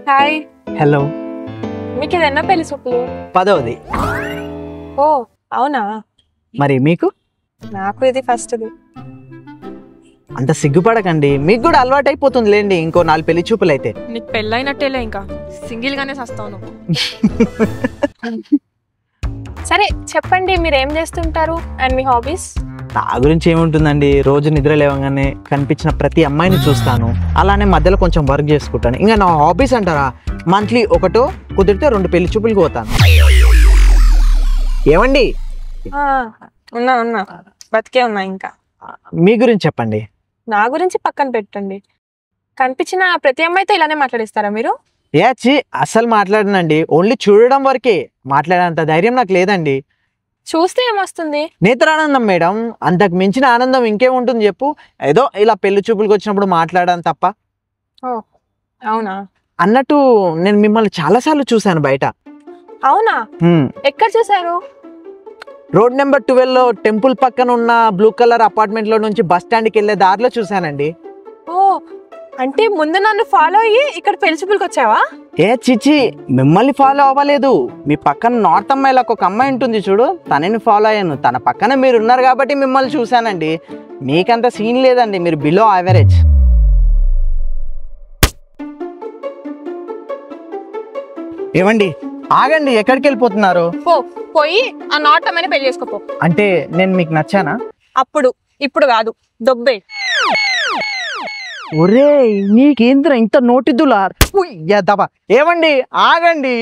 Hi. Hello. మీకు ఇది ఎన్నో పెళ్లి చూపులు? 10వ. ఓ అవునా? మరి మీకు? నాకు ఇది ఫస్ట్ది. అంత సిగ్గుపడకండి, మీకు కూడా అలవాటు అయిపోతుంది లేండి ఇంకో 4 పెళ్లి చూపులు అయితే. నీకు పెళ్ళైనట్టేలే, ఇంకా సింగిల్ గానే వస్తావు నువ్వు. సరే చెప్పండి, మీరు ఏం చేస్తుంటారు అండ్ మీ హాబీస్? నా గురించి ఏముంటుందండి, రోజు నిద్ర లేవగానే కనిపించిన ప్రతి అమ్మాయిని చూస్తాను, అలానే మధ్యలో కొంచెం వర్క్ చేసుకుంటాను. ఇంకా నా హాబీస్ అంటారా, మంత్లీ 1 కుదిరితే 2 పెళ్లి చూపులకి పోతాను. ఏమండి? ఉన్నా బతికే ఉన్నా. ఇంకా మీ గురించి చెప్పండి. నా గురించి పక్కన పెట్టండి. కనిపించిన ప్రతి అమ్మాయితో ఇలానే మాట్లాడిస్తారా మీరు? అస్సలు మాట్లాడనండి, ఓన్లీ చూడడం వరకే, మాట్లాడేంత ధైర్యం నాకు లేదండి. చూస్తే ఏమొస్తుంది? నేత్రానందం మేడం, అంతకు మించిన ఆనందం ఇంకేముంటుంది చెప్పు. ఏదో ఇలా పెళ్లి చూపులకు వచ్చినప్పుడు మాట్లాడడం తప్ప. ఓ అవునా? అన్నట్టు నేను మిమ్మల్ని చాలాసార్లు చూశాను బయట. అవునా? ఎక్కడ చూసారు? రోడ్ నెంబర్ 12లో టెంపుల్ పక్కన ఉన్న బ్లూ కలర్ అపార్ట్మెంట్ లో నుంచి బస్ స్టాండ్కి వెళ్ళే దారిలో చూశానండి. ఓ అంటే ముందు నన్ను ఫాలో అయ్యి ఇక్కడ పెళ్లి చూపులకు వచ్చావా? చిచి, మిమ్మల్ని ఫాలో అవ్వలేదు. మీ పక్కన నార్త్ అమ్మాయిలకు ఒక అమ్మాయి ఉంటుంది చూడు, తనని ఫాలో అయ్యాను. తన పక్కన మీరు ఉన్నారు కాబట్టి మిమ్మల్ని చూశానండి. మీకంత సీన్ లేదండి, మీరు బిలో యావరేజ్. ఏమండి ఆగండి, ఎక్కడికి వెళ్ళిపోతున్నారు? పోయి ఆ నాట్ అమ్మాయిని పెళ్లి చేసుకోపో. అంటే నేను మీకు నచ్చానా? అప్పుడు ఇప్పుడు కాదు, దొబ్బే. ఒరే నీకేంద్ర ఇంత నోటిద్దులా? ఏమండి ఆగండి.